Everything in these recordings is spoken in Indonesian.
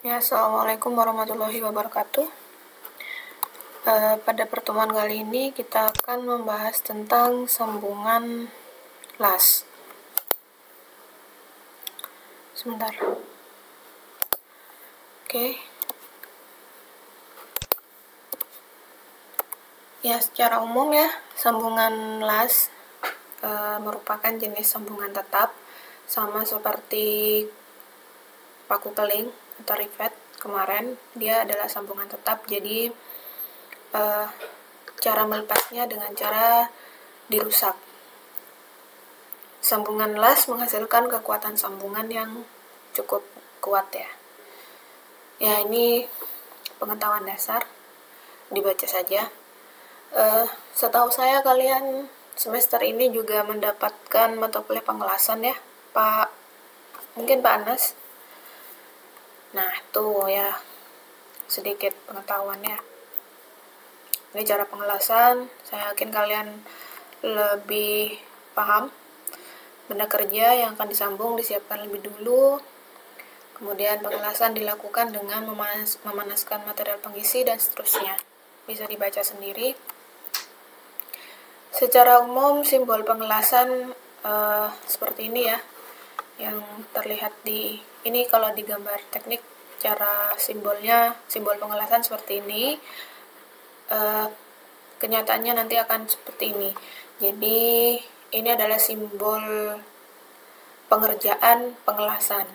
Ya, Assalamualaikum warahmatullahi wabarakatuh. Pada pertemuan kali ini kita akan membahas tentang sambungan las. Sebentar. Oke. Ya, secara umum ya, sambungan las merupakan jenis sambungan tetap, sama seperti paku keling atau rivet kemarin. Dia adalah sambungan tetap, jadi cara melepasnya dengan cara dirusak. Sambungan las menghasilkan kekuatan sambungan yang cukup kuat ya. Ya, ini pengetahuan dasar, dibaca saja. Setahu saya kalian semester ini juga mendapatkan mata kuliah pengelasan ya, mungkin Pak Anas. Nah, itu ya sedikit pengetahuannya. Ini cara pengelasan, saya yakin kalian lebih paham. Benda kerja yang akan disambung disiapkan lebih dulu. Kemudian pengelasan dilakukan dengan memanaskan material pengisi dan seterusnya. Bisa dibaca sendiri. Secara umum simbol pengelasan seperti ini ya. Yang terlihat di ini kalau di gambar teknik cara simbol pengelasan seperti ini. Kenyataannya nanti akan seperti ini. Jadi ini adalah simbol pengerjaan pengelasan.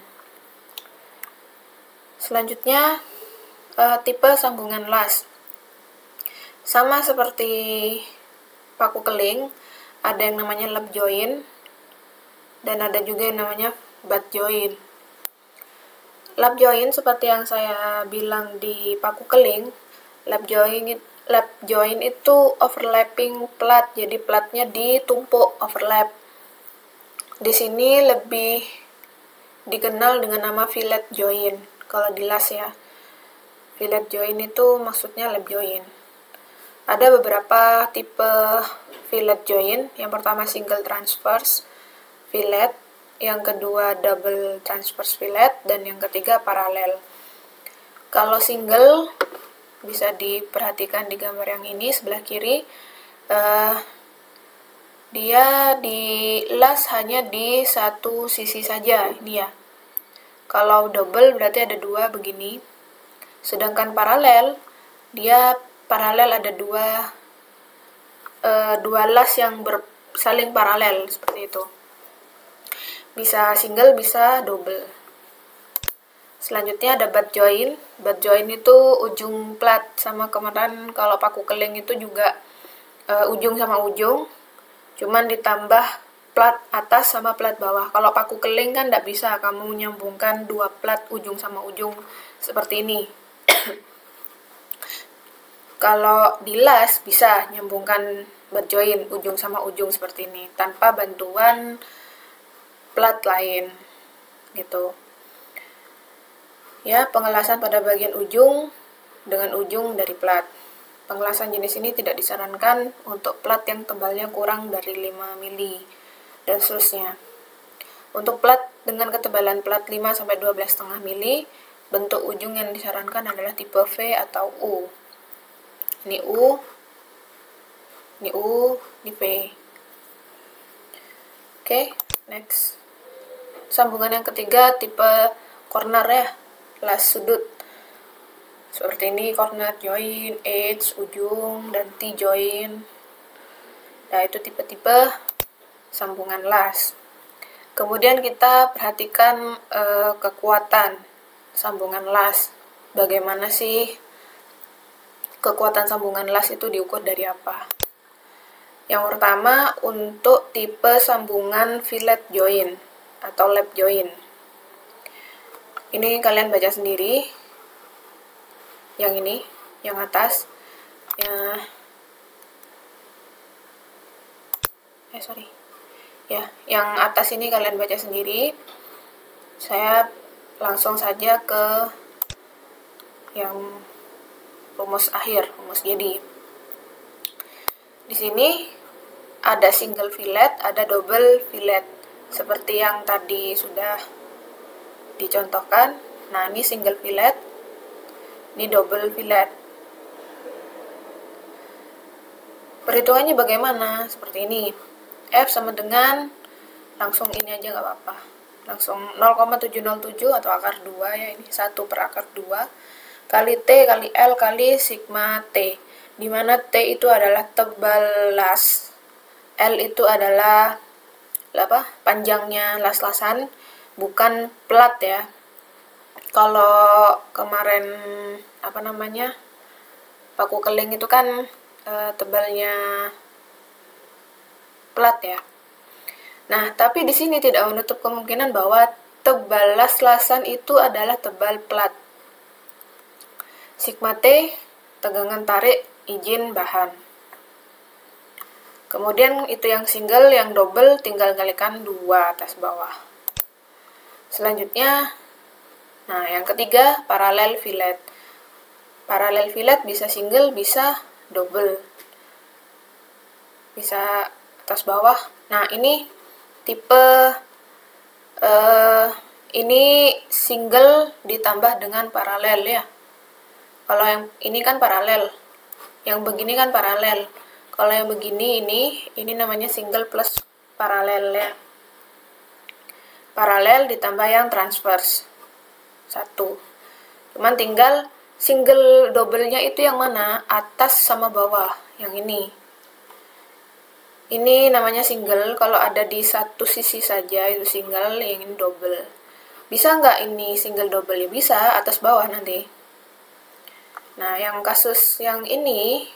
Selanjutnya tipe sambungan las. Sama seperti paku keling, ada yang namanya lap joint dan ada juga yang namanya butt joint. Lap joint seperti yang saya bilang di paku keling, lap joint itu overlapping plat, jadi platnya ditumpuk overlap. Di sini lebih dikenal dengan nama fillet joint. Kalau di las ya, fillet joint itu maksudnya lap joint. Ada beberapa tipe fillet joint. Yang pertama single transverse fillet, yang kedua double transverse fillet, dan yang ketiga paralel. Kalau single bisa diperhatikan di gambar yang ini sebelah kiri, dia dilas hanya di satu sisi saja, ini ya. Kalau double berarti ada dua begini. Sedangkan paralel, dia paralel ada dua las yang saling paralel seperti itu. Bisa single, bisa double. Selanjutnya ada butt joint. Butt joint itu ujung plat, sama kemarin kalau paku keling itu juga ujung sama ujung, cuman ditambah plat atas sama plat bawah. Kalau paku keling kan tidak bisa kamu menyambungkan dua plat ujung sama ujung seperti ini. Kalau di las bisa nyambungkan butt joint ujung sama ujung seperti ini tanpa bantuan plat lain gitu. Ya, pengelasan pada bagian ujung dengan ujung dari plat. Pengelasan jenis ini tidak disarankan untuk plat yang tebalnya kurang dari 5 mili dan seterusnya. Untuk plat dengan ketebalan plat 5-12,5 mili, bentuk ujung yang disarankan adalah tipe V atau U. Ini U, ini U, ini V. Oke, next. Sambungan yang ketiga tipe corner ya, las sudut. Seperti ini corner joint, edge, ujung, dan T-joint. Nah, itu tipe-tipe sambungan las. Kemudian kita perhatikan kekuatan sambungan las. Bagaimana sih kekuatan sambungan las itu diukur dari apa? Yang pertama untuk tipe sambungan fillet joint atau lap joint. Ini kalian baca sendiri. Yang ini, yang atas. Yang atas ini kalian baca sendiri. Saya langsung saja ke yang rumus akhir, rumus jadi. Di sini ada single fillet, ada double fillet. Seperti yang tadi sudah dicontohkan, Nah, ini single fillet, ini double fillet. Perhitungannya bagaimana? Seperti ini. F sama dengan, langsung ini aja nggak apa-apa. Langsung 0,707 atau akar 2 ya, ini 1 per akar 2 kali T kali L kali sigma T, dimana T itu adalah tebal las, L itu adalah panjangnya las-lasan, bukan plat ya. Kalau kemarin paku keling itu kan tebalnya plat ya. Nah, tapi di sini tidak menutup kemungkinan bahwa tebal las-lasan itu adalah tebal plat. Sigma T, tegangan tarik izin bahan. Kemudian itu yang single, yang double tinggal kalikan 2 atas bawah. Selanjutnya, nah yang ketiga, paralel fillet. Paralel fillet bisa single, bisa double. Bisa atas bawah. Nah, ini tipe ini single ditambah dengan paralel ya. Kalau yang ini kan paralel, yang begini kan paralel. Kalau yang begini ini namanya single plus paralel ya. Paralel ditambah yang transverse 1. Cuman tinggal single double-nya itu yang mana? Atas sama bawah, yang ini. Ini namanya single, kalau ada di satu sisi saja itu single, yang ini double. Bisa nggak ini single double? Ya bisa, atas bawah nanti. Nah, yang kasus yang ini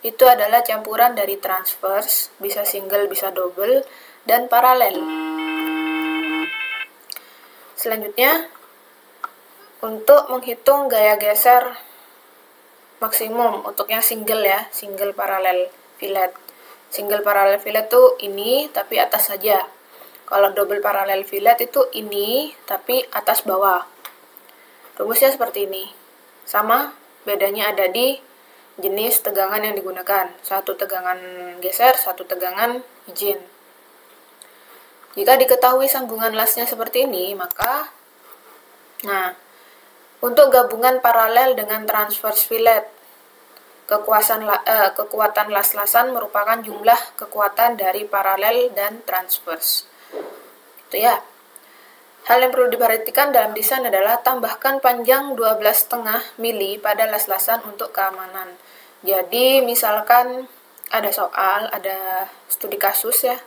itu adalah campuran dari transverse, bisa single, bisa double, dan paralel. Selanjutnya, untuk menghitung gaya geser maksimum untuk yang single ya, single paralel fillet. Single paralel fillet tuh ini tapi atas saja. Kalau double paralel fillet itu ini tapi atas bawah. Rumusnya seperti ini. Sama, bedanya ada di jenis tegangan yang digunakan. Satu tegangan geser, satu tegangan izin. Jika diketahui sambungan lasnya seperti ini, maka untuk gabungan paralel dengan transverse fillet, kekuatan las-lasan merupakan jumlah kekuatan dari paralel dan transverse. Itu ya. Hal yang perlu diperhatikan dalam desain adalah tambahkan panjang 12,5 mili pada las-lasan untuk keamanan. Jadi misalkan ada soal, ada studi kasus ya,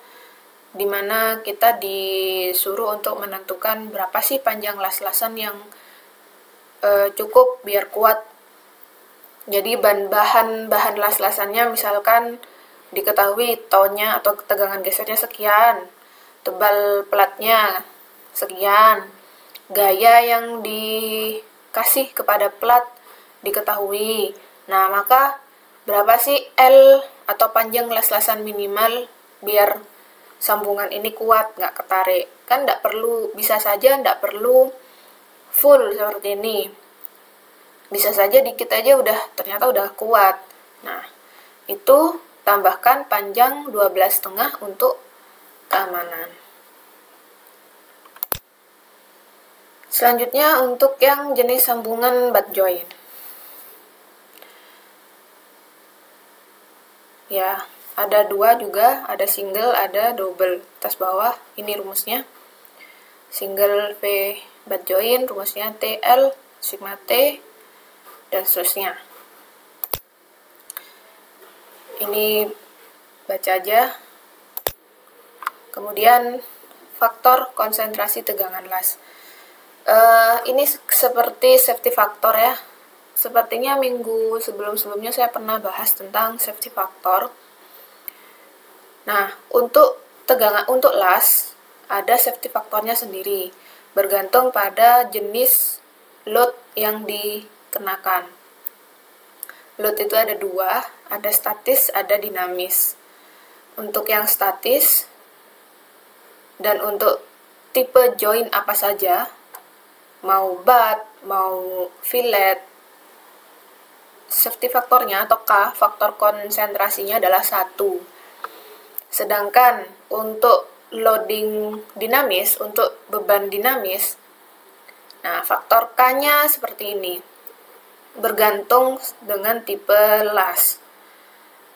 di mana kita disuruh untuk menentukan berapa sih panjang las-lasan yang cukup biar kuat. Jadi bahan las-lasannya misalkan diketahui tonnya atau tegangan gesernya sekian, tebal platnya sekian, gaya yang dikasih kepada plat diketahui. Nah, maka berapa sih L atau panjang las-lasan minimal biar sambungan ini kuat, nggak ketarik? Kan nggak perlu, bisa saja nggak perlu full seperti ini. Bisa saja dikit aja ternyata udah kuat. Nah, itu tambahkan panjang 12,5 untuk keamanan. Selanjutnya untuk yang jenis sambungan butt joint. Ya, ada 2 juga, ada single, ada double. Atas bawah, ini rumusnya. Single V butt joint, rumusnya TL, sigma T, dan seterusnya. Ini baca aja. Kemudian faktor konsentrasi tegangan las. Ini seperti safety factor ya. Sepertinya minggu sebelum-sebelumnya saya pernah bahas tentang safety factor. Nah, untuk las ada safety factornya sendiri, bergantung pada jenis load yang dikenakan. Load itu ada 2, ada statis, ada dinamis. Untuk yang statis dan untuk tipe joint apa saja, mau butt, mau fillet, safety faktornya atau K, faktor konsentrasinya adalah 1. Sedangkan untuk loading dinamis, untuk beban dinamis, Nah, faktor K-nya seperti ini. Bergantung dengan tipe las.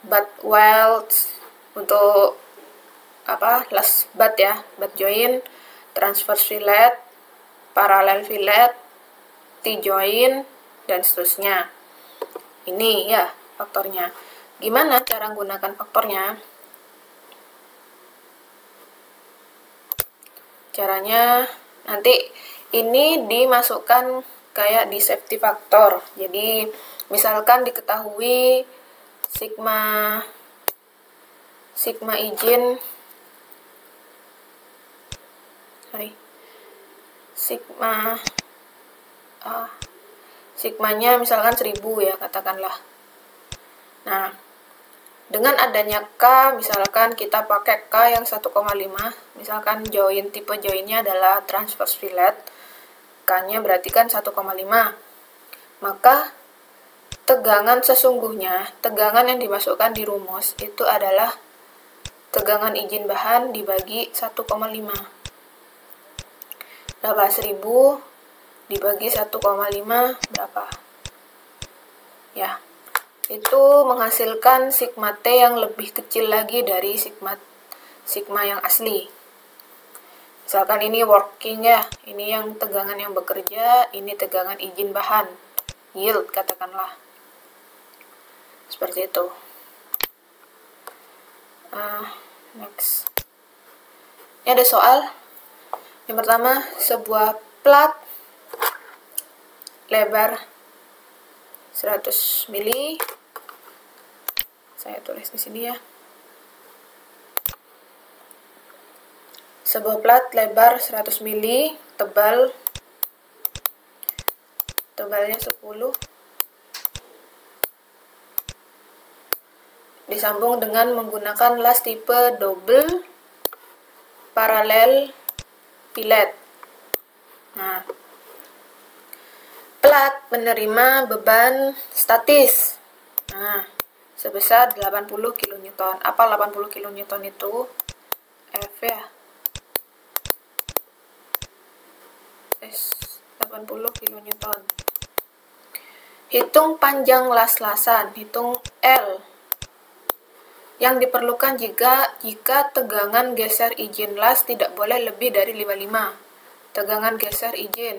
Butt weld untuk las butt ya, butt joint, transverse fillet, parallel fillet, T-joint, dan seterusnya. Ini ya faktornya. Gimana cara menggunakan faktornya? Caranya nanti ini dimasukkan kayak di safety factor. Jadi misalkan diketahui sigma izin sigmanya misalkan 1000 ya katakanlah. Nah, dengan adanya K, misalkan kita pakai K yang 1,5, misalkan tipe joinnya adalah transverse fillet, K-nya berarti kan 1,5. Maka tegangan sesungguhnya, tegangan yang dimasukkan di rumus itu adalah tegangan izin bahan dibagi 1,5. Berapa? 1000 dibagi 1,5 berapa? Ya, itu menghasilkan sigma T yang lebih kecil lagi dari sigma yang asli. Misalkan ini working ya, ini yang tegangan yang bekerja, ini tegangan izin bahan, yield katakanlah. Seperti itu. Next. Ini ada soal. Yang pertama, sebuah plat lebar 100 mili. Saya tulis di sini ya. Sebuah plat lebar 100 mili, tebalnya 10. Disambung dengan menggunakan las tipe double paralel fillet. Nah, plat menerima beban statis. Nah, sebesar 80 kN. Apa 80 kN itu? F ya. 80 kN. Hitung panjang las-lasan, hitung L. Yang diperlukan jika tegangan geser izin las tidak boleh lebih dari 55. Tegangan geser izin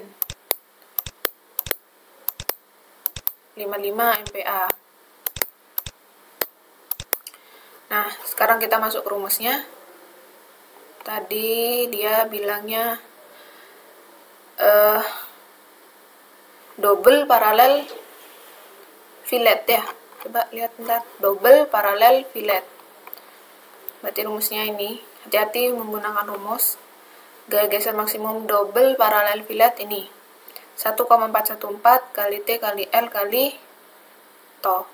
55 MPa. Nah, sekarang kita masuk ke rumusnya. Tadi dia bilangnya double paralel fillet ya. Coba lihat bentar. Double paralel fillet. Berarti rumusnya ini. Hati-hati menggunakan rumus. Gaya geser maksimum double paralel fillet ini 1,414 kali T kali L kali TO.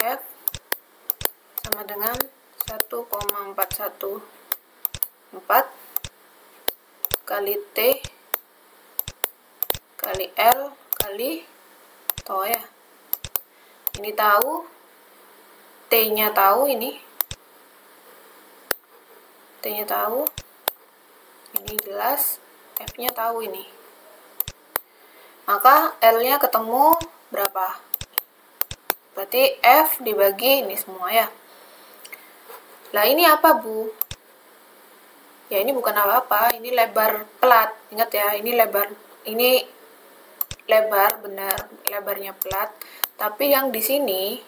F sama dengan 1,414 kali T kali L kali TO ya. Ini tahu, T-nya tahu, ini T-nya tahu, ini jelas, F-nya tahu ini. Maka L-nya ketemu berapa? Berarti F dibagi ini semua ya. Lah ini apa, Bu? Ya ini bukan apa-apa, ini lebar plat. Ingat ya, ini lebar benar, lebarnya plat. Tapi yang di sini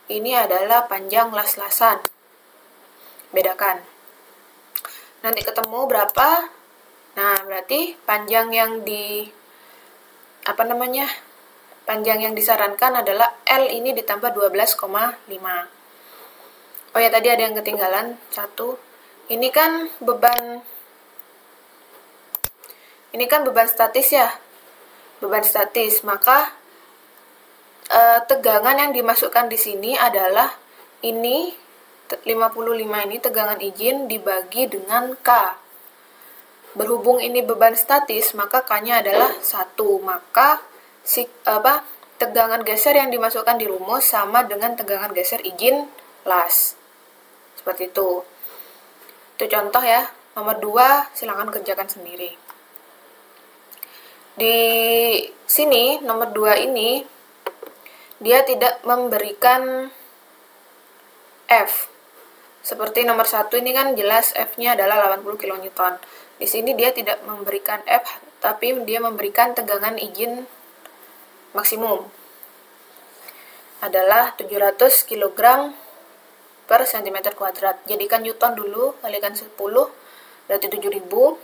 ini adalah panjang las-lasan. Bedakan. Nanti ketemu berapa? Nah, berarti panjang yang panjang yang disarankan adalah L ini ditambah 12,5. Oh ya, tadi ada yang ketinggalan satu. Ini kan beban statis ya. Beban statis, maka tegangan yang dimasukkan di sini adalah ini 55 ini tegangan izin dibagi dengan K. Berhubung ini beban statis, maka K-nya adalah 1. Maka tegangan geser yang dimasukkan di rumus sama dengan tegangan geser izin las. seperti itu. Itu contoh ya. Nomor 2, silakan kerjakan sendiri. Di sini, nomor 2 ini, dia tidak memberikan F. Seperti nomor 1 ini kan jelas F-nya adalah 80 kN. Di sini dia tidak memberikan F, tapi dia memberikan tegangan izin maksimum. Adalah 700 kg per cm kuadrat. Jadikan Newton dulu, kalikan 10, berarti 7000.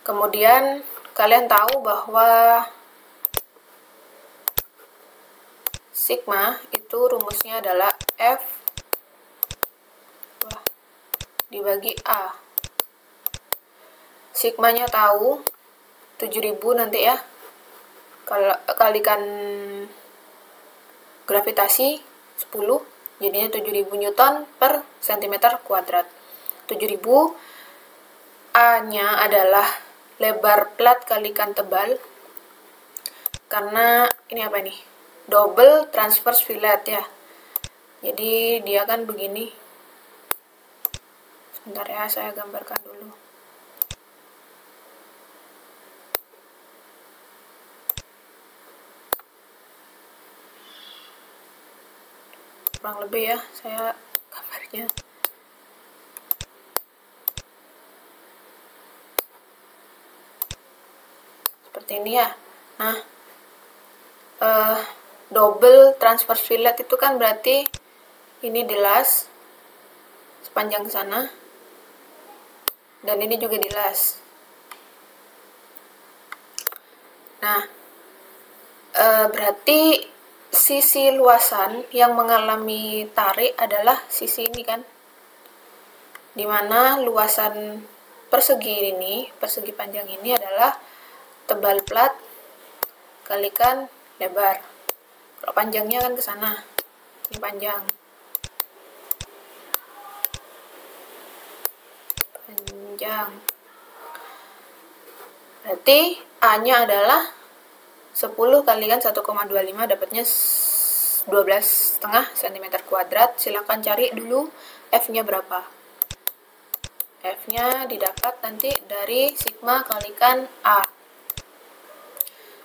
Kemudian kalian tahu bahwa sigma itu rumusnya adalah F dibagi A. Sigmanya tahu 7000 nanti ya. Kalikan gravitasi 10, jadinya 7000 Newton per cm kuadrat. 7000 A-nya adalah lebar plat kalikan tebal. Karena ini apa nih? Double transverse fillet ya. Jadi dia kan begini. Sebentar ya, saya gambarkan dulu. Kurang lebih ya, saya gambarnya. Seperti ini ya. Nah, double transverse fillet itu kan berarti ini dilas sepanjang sana, dan ini juga dilas. Nah, berarti sisi luasan yang mengalami tarik adalah sisi ini kan, dimana luasan persegi ini, persegi panjang ini adalah tebal plat kalikan lebar. Kalau panjangnya kan ke sana, ini panjang. Berarti A-nya adalah 10 kalikan 1,25, dapatnya 12,5 cm kuadrat. Silakan cari dulu F-nya berapa. F-nya didapat nanti dari sigma kalikan A.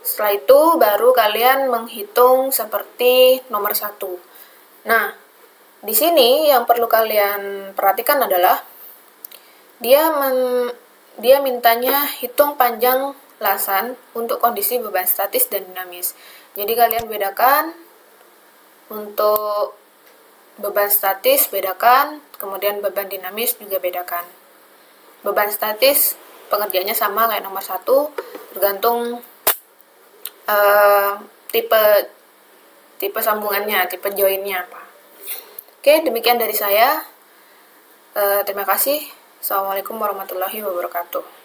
Setelah itu baru kalian menghitung seperti nomor 1. Nah, di sini yang perlu kalian perhatikan adalah dia mintanya hitung panjang lasan untuk kondisi beban statis dan dinamis. Jadi kalian bedakan untuk beban statis bedakan, kemudian beban dinamis juga bedakan. Beban statis pengerjaannya sama kayak nomor 1, tergantung tipe sambungannya, tipe joinnya apa. Oke, demikian dari saya. Terima kasih. Assalamualaikum warahmatullahi wabarakatuh.